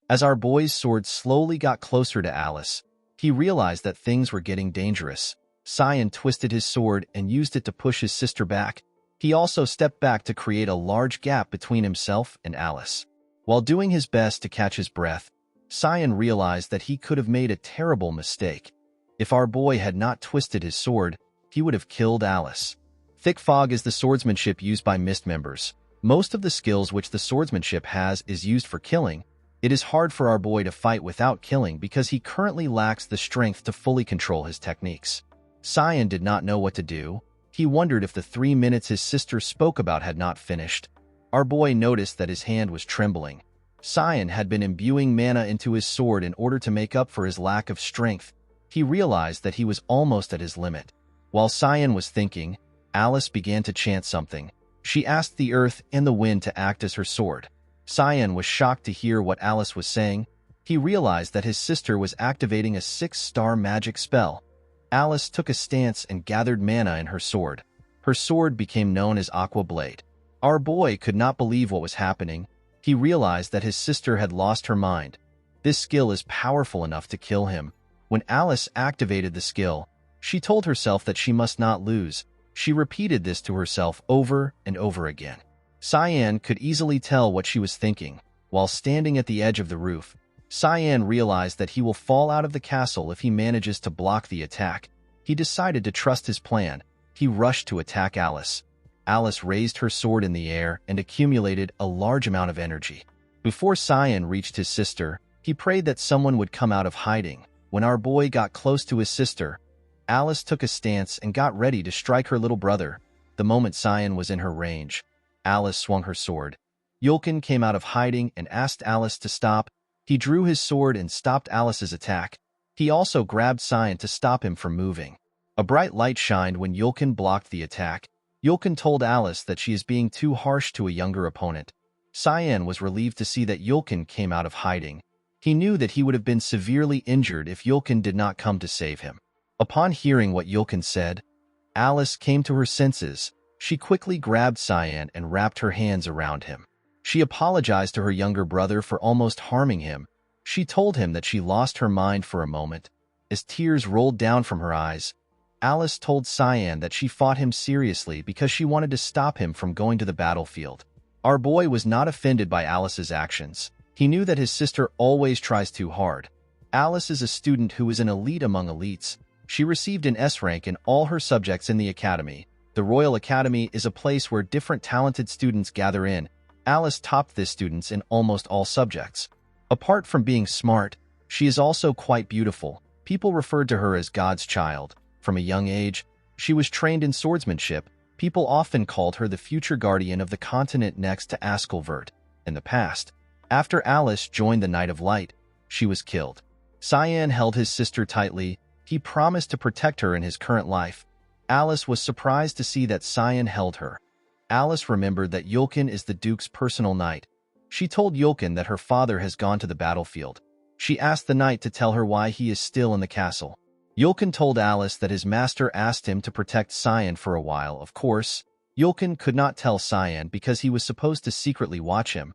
As our boy's sword slowly got closer to Alice, he realized that things were getting dangerous. Cyan twisted his sword and used it to push his sister back. He also stepped back to create a large gap between himself and Alice. While doing his best to catch his breath, Cyan realized that he could have made a terrible mistake. If our boy had not twisted his sword, he would have killed Alice. Thick fog is the swordsmanship used by Mist members. Most of the skills which the swordsmanship has is used for killing. It is hard for our boy to fight without killing because he currently lacks the strength to fully control his techniques. Cyan did not know what to do. He wondered if the 3 minutes his sister spoke about had not finished. Our boy noticed that his hand was trembling. Cyan had been imbuing mana into his sword in order to make up for his lack of strength. He realized that he was almost at his limit. While Cyan was thinking, Alice began to chant something. She asked the earth and the wind to act as her sword. Cyan was shocked to hear what Alice was saying. He realized that his sister was activating a 6-star magic spell. Alice took a stance and gathered mana in her sword. Her sword became known as Aqua Blade. Our boy could not believe what was happening. He realized that his sister had lost her mind. This skill is powerful enough to kill him. When Alice activated the skill, she told herself that she must not lose. She repeated this to herself over and over again. Cyan could easily tell what she was thinking. While standing at the edge of the roof, Cyan realized that he will fall out of the castle if he manages to block the attack. He decided to trust his plan. He rushed to attack Alice. Alice raised her sword in the air and accumulated a large amount of energy. Before Cyan reached his sister, he prayed that someone would come out of hiding. When our boy got close to his sister, Alice took a stance and got ready to strike her little brother. The moment Cyan was in her range, Alice swung her sword. Yulin came out of hiding and asked Alice to stop. He drew his sword and stopped Alice's attack. He also grabbed Cyan to stop him from moving. A bright light shined when Yulin blocked the attack. Yulin told Alice that she is being too harsh to a younger opponent. Cyan was relieved to see that Yulin came out of hiding. He knew that he would have been severely injured if Yulin did not come to save him. Upon hearing what Yulin said, Alice came to her senses. She quickly grabbed Cyan and wrapped her hands around him. She apologized to her younger brother for almost harming him. She told him that she lost her mind for a moment. As tears rolled down from her eyes, Alice told Cyan that she fought him seriously because she wanted to stop him from going to the battlefield. Our boy was not offended by Alice's actions. He knew that his sister always tries too hard. Alice is a student who is an elite among elites. She received an S rank in all her subjects in the academy. The Royal Academy is a place where different talented students gather in. Alice topped this students in almost all subjects. Apart from being smart, she is also quite beautiful. People referred to her as God's child. From a young age, she was trained in swordsmanship. People often called her the future guardian of the continent next to Cyan Vert. In the past, after Alice joined the Knight of Light, she was killed. Cyan held his sister tightly. He promised to protect her in his current life. Alice was surprised to see that Cyan held her. Alice remembered that Yulin is the Duke's personal knight. She told Yulin that her father has gone to the battlefield. She asked the knight to tell her why he is still in the castle. Yulin told Alice that his master asked him to protect Cyan for a while. Of course, Yulin could not tell Cyan because he was supposed to secretly watch him.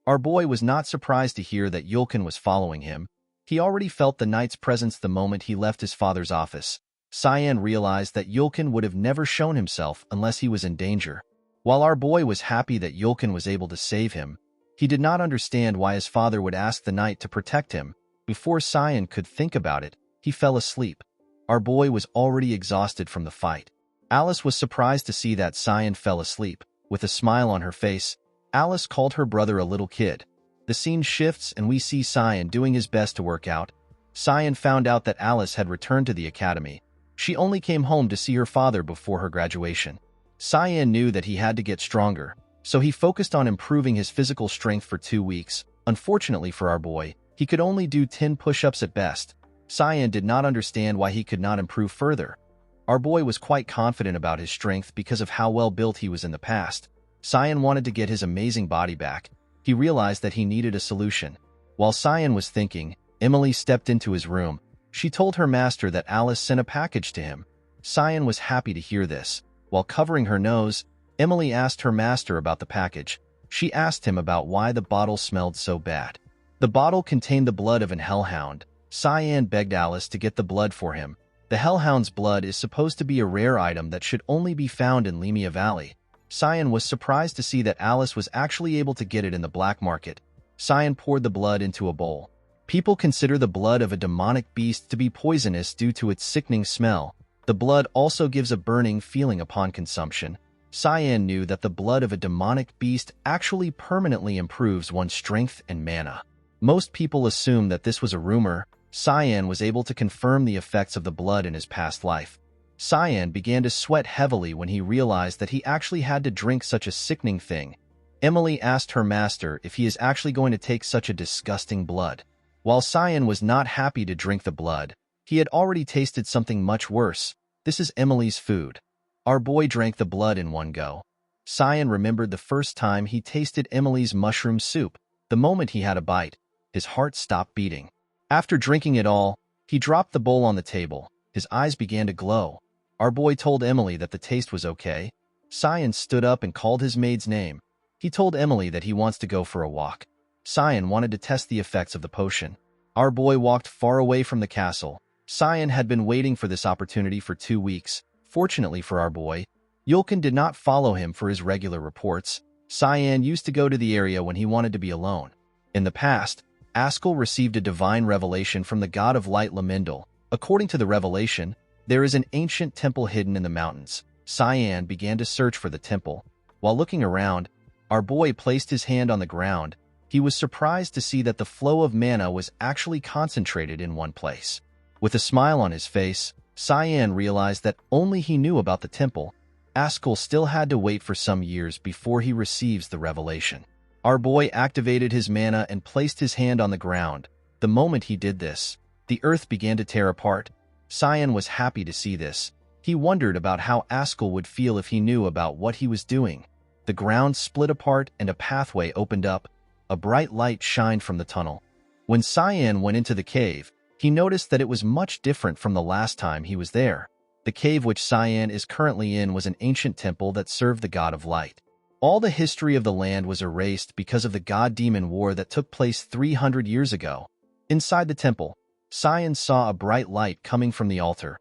Our boy was not surprised to hear that Yulin was following him. He already felt the knight's presence the moment he left his father's office. Cyan realized that Yulin would have never shown himself unless he was in danger. While our boy was happy that Yulin was able to save him, he did not understand why his father would ask the knight to protect him. Before Cyan could think about it, he fell asleep. Our boy was already exhausted from the fight. Alice was surprised to see that Cyan fell asleep. With a smile on her face, Alice called her brother a little kid. The scene shifts and we see Cyan doing his best to work out. Cyan found out that Alice had returned to the academy. She only came home to see her father before her graduation. Cyan knew that he had to get stronger, so he focused on improving his physical strength for 2 weeks. Unfortunately for our boy, he could only do 10 push-ups at best. Cyan did not understand why he could not improve further. Our boy was quite confident about his strength because of how well built he was in the past. Cyan wanted to get his amazing body back. He realized that he needed a solution. While Cyan was thinking, Emily stepped into his room. She told her master that Alice sent a package to him. Cyan was happy to hear this. While covering her nose, Emily asked her master about the package. She asked him about why the bottle smelled so bad. The bottle contained the blood of an hellhound. Cyan begged Alice to get the blood for him. The hellhound's blood is supposed to be a rare item that should only be found in Lemia Valley. Cyan was surprised to see that Alice was actually able to get it in the black market. Cyan poured the blood into a bowl. People consider the blood of a demonic beast to be poisonous due to its sickening smell. The blood also gives a burning feeling upon consumption. Cyan knew that the blood of a demonic beast actually permanently improves one's strength and mana. Most people assume that this was a rumor. Cyan was able to confirm the effects of the blood in his past life. Cyan began to sweat heavily when he realized that he actually had to drink such a sickening thing. Emily asked her master if he is actually going to take such a disgusting blood. While Cyan was not happy to drink the blood, he had already tasted something much worse. This is Emily's food. Our boy drank the blood in one go. Cyan remembered the first time he tasted Emily's mushroom soup. The moment he had a bite, his heart stopped beating. After drinking it all, he dropped the bowl on the table. His eyes began to glow. Our boy told Emily that the taste was okay. Cyan stood up and called his maid's name. He told Emily that he wants to go for a walk. Cyan wanted to test the effects of the potion. Our boy walked far away from the castle. Cyan had been waiting for this opportunity for 2 weeks. Fortunately for our boy, Yulin did not follow him for his regular reports. Cyan used to go to the area when he wanted to be alone. In the past, Askel received a divine revelation from the god of light Lamindal. According to the revelation, there is an ancient temple hidden in the mountains. Cyan began to search for the temple. While looking around, our boy placed his hand on the ground. He was surprised to see that the flow of mana was actually concentrated in one place. With a smile on his face, Cyan realized that only he knew about the temple. Askel still had to wait for some years before he receives the revelation. Our boy activated his mana and placed his hand on the ground. The moment he did this, the earth began to tear apart. Cyan was happy to see this. He wondered about how Askel would feel if he knew about what he was doing. The ground split apart and a pathway opened up. A bright light shined from the tunnel. When Cyan went into the cave, he noticed that it was much different from the last time he was there. The cave which Cyan is currently in was an ancient temple that served the god of light. All the history of the land was erased because of the god-demon war that took place 300 years ago. Inside the temple, Cyan saw a bright light coming from the altar.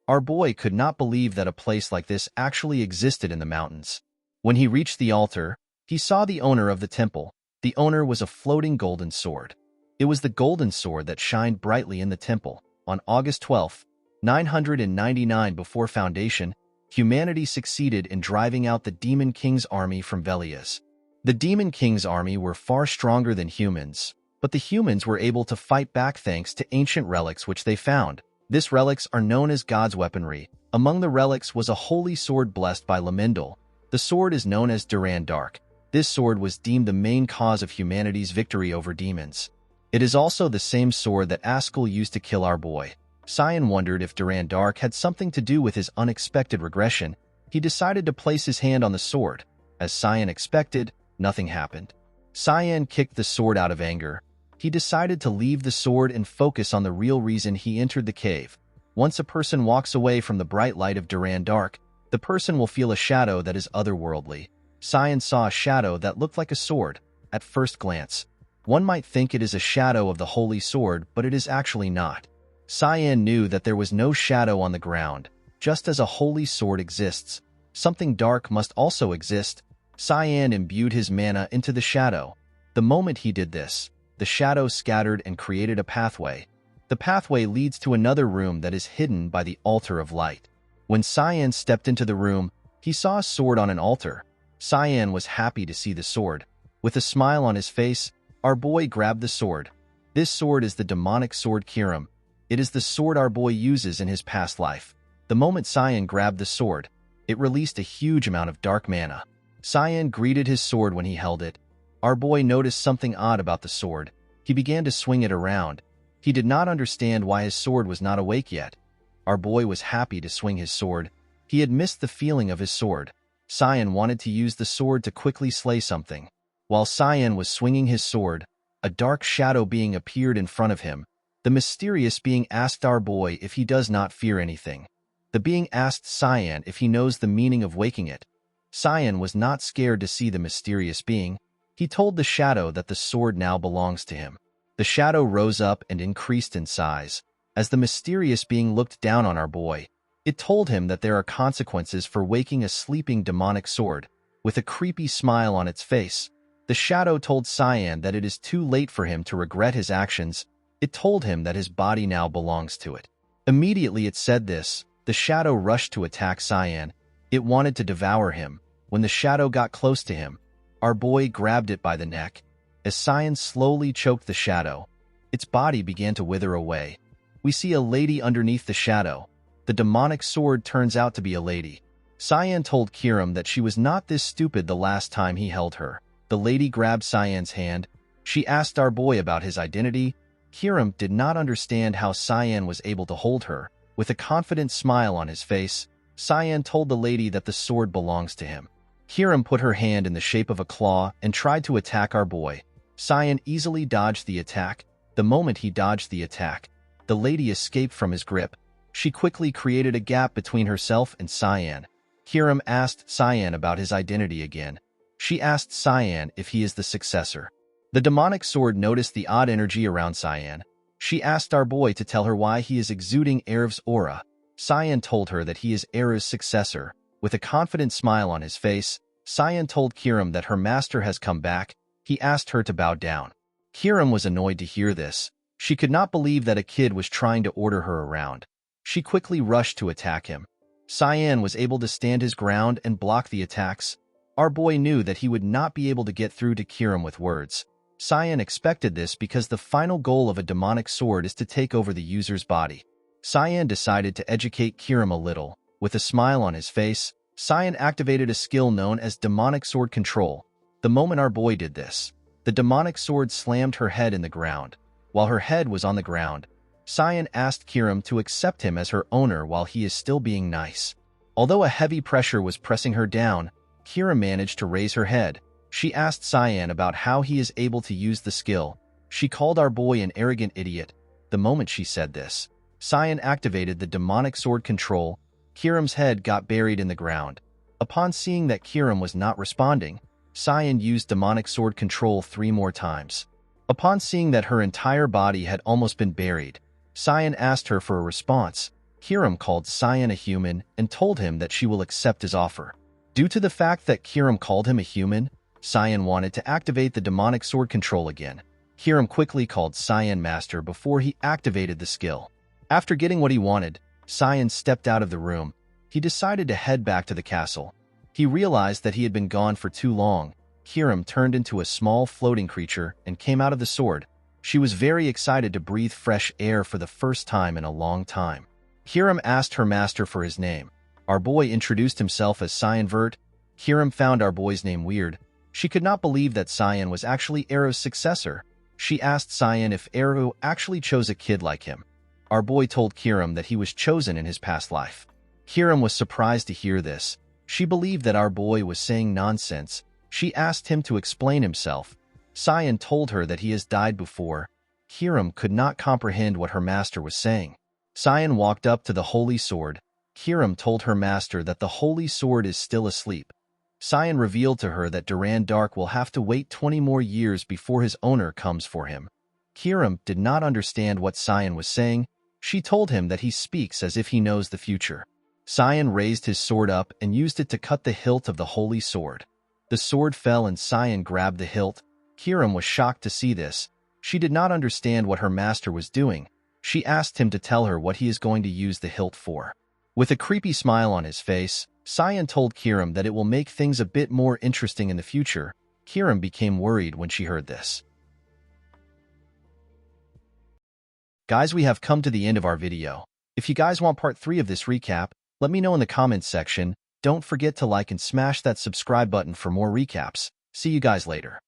Our boy could not believe that a place like this actually existed in the mountains. When he reached the altar, he saw the owner of the temple. The owner was a floating golden sword. It was the golden sword that shined brightly in the temple. On August 12, 999 before foundation, humanity succeeded in driving out the Demon King's army from Velias. The Demon King's army were far stronger than humans, but the humans were able to fight back thanks to ancient relics which they found. These relics are known as God's weaponry. Among the relics was a holy sword blessed by Lamindal. The sword is known as Duran Dark. This sword was deemed the main cause of humanity's victory over demons. It is also the same sword that Askel used to kill our boy. Cyan wondered if Duran Dark had something to do with his unexpected regression. He decided to place his hand on the sword. As Cyan expected, nothing happened. Cyan kicked the sword out of anger. He decided to leave the sword and focus on the real reason he entered the cave. Once a person walks away from the bright light of Duran Dark, the person will feel a shadow that is otherworldly. Cyan saw a shadow that looked like a sword. At first glance, one might think it is a shadow of the holy sword, but it is actually not. Cyan knew that there was no shadow on the ground. Just as a holy sword exists, something dark must also exist. Cyan imbued his mana into the shadow. The moment he did this, the shadow scattered and created a pathway. The pathway leads to another room that is hidden by the altar of light. When Cyan stepped into the room, he saw a sword on an altar. Cyan was happy to see the sword. With a smile on his face, our boy grabbed the sword. This sword is the demonic sword Kierum. It is the sword our boy uses in his past life. The moment Cyan grabbed the sword, it released a huge amount of dark mana. Cyan greeted his sword when he held it. Our boy noticed something odd about the sword. He began to swing it around. He did not understand why his sword was not awake yet. Our boy was happy to swing his sword. He had missed the feeling of his sword. Cyan wanted to use the sword to quickly slay something. While Cyan was swinging his sword, a dark shadow being appeared in front of him. The mysterious being asked our boy if he does not fear anything. The being asked Cyan if he knows the meaning of waking it. Cyan was not scared to see the mysterious being. He told the shadow that the sword now belongs to him. The shadow rose up and increased in size. As the mysterious being looked down on our boy, it told him that there are consequences for waking a sleeping demonic sword. With a creepy smile on its face, the shadow told Cyan that it is too late for him to regret his actions. It told him that his body now belongs to it. Immediately it said this, the shadow rushed to attack Cyan. It wanted to devour him. When the shadow got close to him, our boy grabbed it by the neck. As Cyan slowly choked the shadow, its body began to wither away. We see a lady underneath the shadow. The demonic sword turns out to be a lady. Cyan told Kierum that she was not this stupid the last time he held her. The lady grabbed Cyan's hand. She asked our boy about his identity. Kierum did not understand how Cyan was able to hold her. With a confident smile on his face, Cyan told the lady that the sword belongs to him. Kierum put her hand in the shape of a claw and tried to attack our boy. Cyan easily dodged the attack. The moment he dodged the attack, the lady escaped from his grip. She quickly created a gap between herself and Cyan. Kierum asked Cyan about his identity again. She asked Cyan if he is the successor. The demonic sword noticed the odd energy around Cyan. She asked our boy to tell her why he is exuding Erev's aura. Cyan told her that he is Erev's successor. With a confident smile on his face, Cyan told Kierum that her master has come back. He asked her to bow down. Kierum was annoyed to hear this. She could not believe that a kid was trying to order her around. She quickly rushed to attack him. Cyan was able to stand his ground and block the attacks. Our boy knew that he would not be able to get through to Kierum with words. Cyan expected this because the final goal of a demonic sword is to take over the user's body. Cyan decided to educate Kierum a little. With a smile on his face, Cyan activated a skill known as demonic sword control. The moment our boy did this, the demonic sword slammed her head in the ground. While her head was on the ground, Cyan asked Kierum to accept him as her owner while he is still being nice. Although a heavy pressure was pressing her down, Kierum managed to raise her head. She asked Cyan about how he is able to use the skill. She called our boy an arrogant idiot. The moment she said this, Cyan activated the demonic sword control. Kierum's head got buried in the ground. Upon seeing that Kierum was not responding, Cyan used demonic sword control 3 more times. Upon seeing that her entire body had almost been buried, Cyan asked her for a response. Kierum called Cyan a human and told him that she will accept his offer. Due to the fact that Kierum called him a human, Cyan wanted to activate the demonic sword control again. Kierum quickly called Cyan master before he activated the skill. After getting what he wanted, Cyan stepped out of the room. He decided to head back to the castle. He realized that he had been gone for too long. Kierum turned into a small floating creature and came out of the sword. She was very excited to breathe fresh air for the first time in a long time. Kierum asked her master for his name. Our boy introduced himself as Cyan Vert. Kierum found our boy's name weird. She could not believe that Cyan was actually Erev's successor. She asked Cyan if Erev actually chose a kid like him. Our boy told Kierum that he was chosen in his past life. Kierum was surprised to hear this. She believed that our boy was saying nonsense. She asked him to explain himself. Cyan told her that he has died before. Kierum could not comprehend what her master was saying. Cyan walked up to the holy sword. Kierum told her master that the holy sword is still asleep. Cyan revealed to her that Duran Dark will have to wait 20 more years before his owner comes for him. Kierum did not understand what Cyan was saying. She told him that he speaks as if he knows the future. Cyan raised his sword up and used it to cut the hilt of the holy sword. The sword fell and Cyan grabbed the hilt. Kierum was shocked to see this. She did not understand what her master was doing. She asked him to tell her what he is going to use the hilt for. With a creepy smile on his face, Cyan told Kierum that it will make things a bit more interesting in the future. Kierum became worried when she heard this. Guys, we have come to the end of our video. If you guys want part 3 of this recap, let me know in the comments section. Don't forget to like and smash that subscribe button for more recaps. See you guys later.